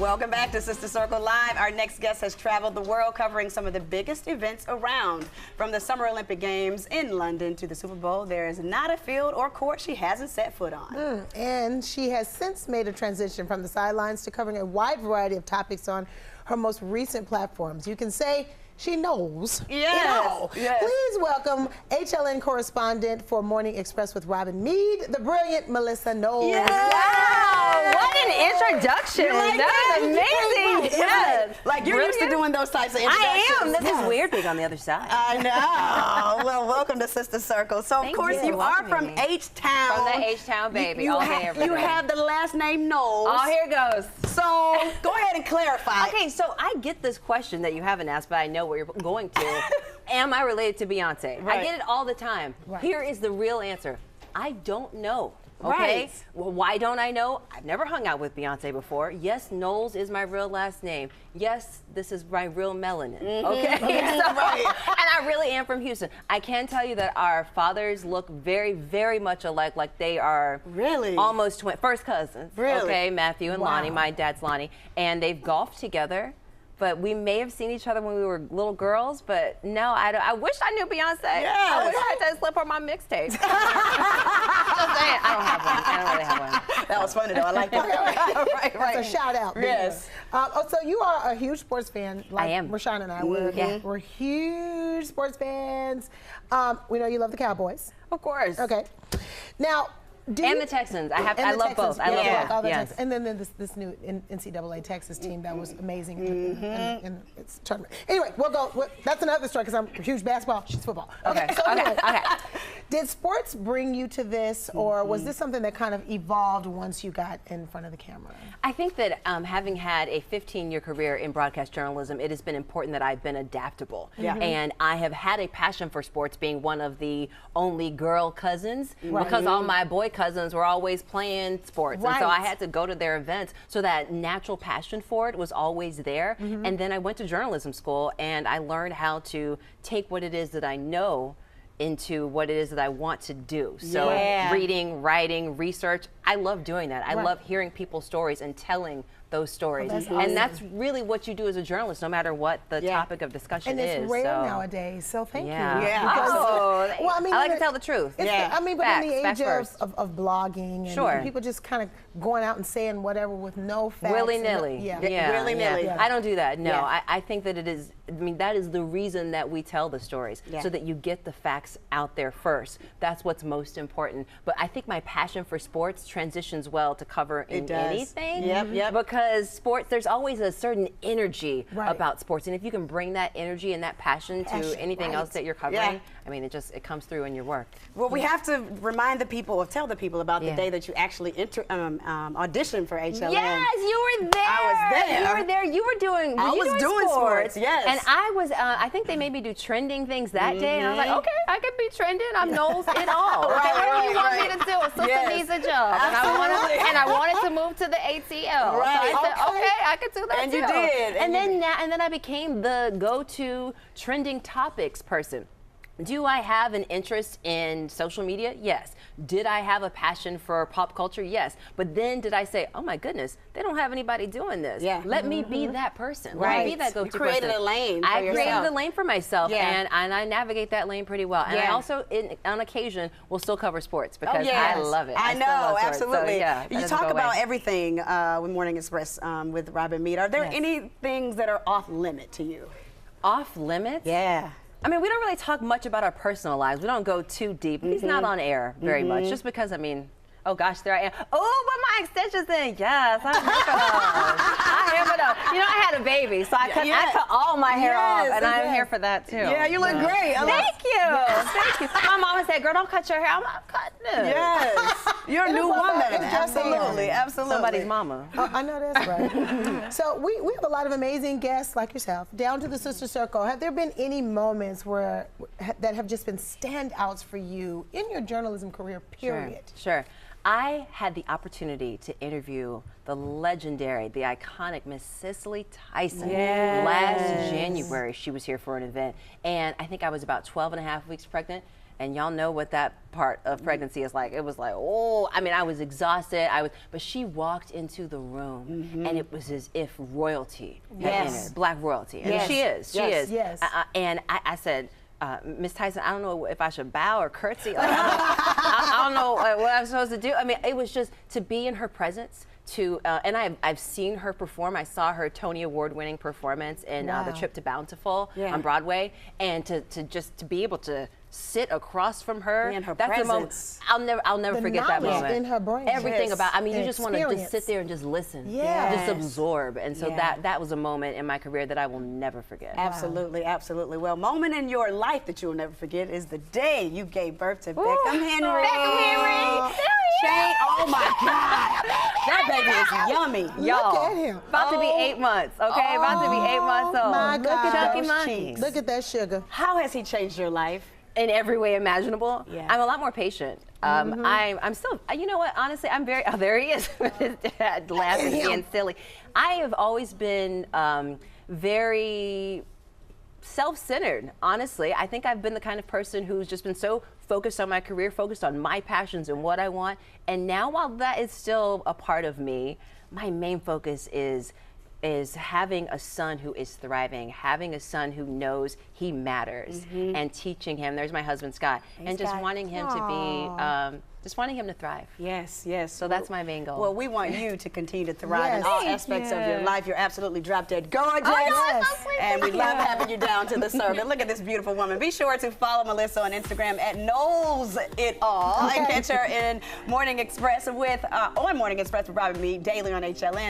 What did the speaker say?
Welcome back to Sister Circle Live. Our next guest has traveled the world covering some of the biggest events around. From the Summer Olympic Games in London to the Super Bowl, there is not a field or court she hasn't set foot on. And she has since made a transition from the sidelines to covering a wide variety of topics on her most recent platforms. You can say she knows. Yes. Yes. Please welcome HLN correspondent for Morning Express with Robin Meade, the brilliant Melissa Knowles. Yes. Wow, what an introduction. Like that was amazing. Yes. Like you're used to doing those types of introductions. I am. This is weird being on the other side. I know. Well, welcome to Sister Circle. So, of course, you are from H-Town. From the H-Town, baby. All day, every day. You have the last name Knowles. Oh, here it goes. So, go ahead and clarify. Okay, so I get this question that you haven't asked, but I know where you're going to. Am I related to Beyonce? Right. I get it all the time. Right. Here is the real answer. I don't know. Okay. Right. Well, why don't I know? I've never hung out with Beyonce before. Yes, Knowles is my real last name. Yes, this is my real melanin. Okay. So, Right. And I really am from Houston. I can tell you that our fathers look very, very much alike. Like they are Really? almost first cousins. Really? Okay, Matthew and Wow. Lonnie. My dad's Lonnie, and they've golfed together. But we may have seen each other when we were little girls, but no, I wish I knew Beyonce. I wish I had to slip her my mixtape. Just saying, I don't have one. I don't really have one. That was funny, though. I like that. Right. That's a shout out. Yes. So you are a huge sports fan. Like I am. Rashawn and I, we're huge sports fans. We know you love the Cowboys. Of course. Okay. Now, And the Texans. I love Texans. both. I love both. All the Yes. Texans. And then this new NCAA Texas team that was amazing in its tournament. Anyway, that's another story because I'm a huge basketball. She's football. Okay. So anyway, Okay. did sports bring you to this, or was this something that kind of evolved once you got in front of the camera? I think that having had a 15-year career in broadcast journalism, it has been important that I've been adaptable. Yeah. And I have had a passion for sports, being one of the only girl cousins, Right. because all my boy cousins were always playing sports. And so I Right. had to go to their events. So that natural passion for it was always there. And then I went to journalism school, and I learned how to take what it is that I know into what it is that I want to do. So reading, writing, research, I love doing that. I love hearing people's stories and telling those stories. that's And awesome. that's really what you do as a journalist, no matter what the topic of discussion And is. it's rare so. nowadays, so thank you. Yeah. Because- Oh, well, I mean, I like in to the- tell the truth. It's Yeah. I mean, but Facts, in the facts age first. of blogging and Sure. people just kind of going out and saying whatever with no facts. Willy-nilly. Yeah. Willy-nilly. I don't do that. No, Yeah. I think that it is, I mean, that is the reason that we tell the stories, Yeah. so that you get the facts out there first. That's what's most important. But I think my passion for sports transitions well to cover in does. anything. Yep. Because sports, there's always a certain energy Right. about sports. And if you can bring that energy and that passion to anything else that you're covering, Yeah. I mean, it comes through in your work. Well, we have to remind the people, or tell the people about the Yeah. day that you actually auditioned for HLN. Yes, you were there. I was there. You were there. You were doing. I was doing sports, yes. And I was. I think they made me do trending things that day, and I was like, okay, I could be trending. I'm Knowles it all. Okay, Right, what do you want right. me to do? A sister Yes. needs a job, Absolutely. and I wanted to move to the ATL. Right. So I said, Okay. okay, I could do that And too. you did. And then I became the go-to trending topics person. Do I have an interest in social media? Yes. Did I have a passion for pop culture? Yes. But then did I say, oh my goodness, they don't have anybody doing this. Yeah. Let me be that person. Let Right. me be that go-to You created person. a lane for I yourself. created a lane for myself, Yeah. and I navigate that lane pretty well. And I Yeah. also, on occasion, will still cover sports because yes. I love it. I still know, love sports. absolutely. So, yeah, that you doesn't talk go about away. everything with Morning Express with Robin Meade. Are there Yes. any things that are off limit to you? Off limits? Yeah. I mean, we don't really talk much about our personal lives. We don't go too deep. He's not on air very much, just because, I mean, oh gosh, there I am. Oh, but my extensions in. Yes, I'm here for those. I am for those. You know, I had a baby, so I cut all my hair off, and I'm here for that too. Yeah, you look great. Thank you. Thank you. My mama said, girl, don't cut your hair. I'm not cutting it. Yes. You're a new woman. It's just Absolutely. Absolutely. Somebody's mama. I know that's right. So we have a lot of amazing guests like yourself down to the Sister Circle. Have there been any moments that have just been standouts for you in your journalism career, period? Sure. I had the opportunity to interview the legendary, the iconic Miss Cicely Tyson. Last January, she was here for an event. And I think I was about 12 and a half weeks pregnant. And y'all know what that part of pregnancy is like. It was like, oh, I mean, I was exhausted. But she walked into the room, and it was as if royalty had entered, Black royalty. And she is. Yes. And I said, Miss Tyson, I don't know if I should bow or curtsy. Like, I don't know what I'm supposed to do. I mean, it was just to be in her presence. And I've seen her perform. I saw her Tony Award-winning performance in The Trip to Bountiful on Broadway, and to be able to sit across from her, in her that's presence. a moment I'll never forget that moment. In her brain. Everything about. I mean, you just want to experience. just sit there and just listen, Yes. just absorb. And so that was a moment in my career that I will never forget. Absolutely, absolutely. Well, moment in your life that you will never forget is the day you gave birth to Beckham Henry. Beckham Henry. Shane, oh my God, that baby is yummy. Y'all, Look at him. about to be 8 months, okay? About to be 8 months old. My God. Chunky Those monkeys. cheeks. Look at that sugar. How has he changed your life? In every way imaginable. Yeah. I'm a lot more patient. I'm still, you know what, honestly, I'm very, oh, there he is with his dad laughing and being silly. I have always been very self-centered, honestly. I think I've been the kind of person who's just been so focused on my career, focused on my passions and what I want. And now, while that is still a part of me, my main focus is having a son who is thriving, having a son who knows he matters, and teaching him. There's my husband, Scott, and just wanting him to be, just wanting him to thrive. Yes, yes. So that's my main goal. Well, we want you to continue to thrive in Yes. all aspects of your life. You're absolutely drop dead gorgeous. yes. And we love having you down to the circuit. Look at this beautiful woman. Be sure to follow Melissa on Instagram at Knowles It All, and catch her in Morning Express with on Morning Express with Robbie Me daily on HLN.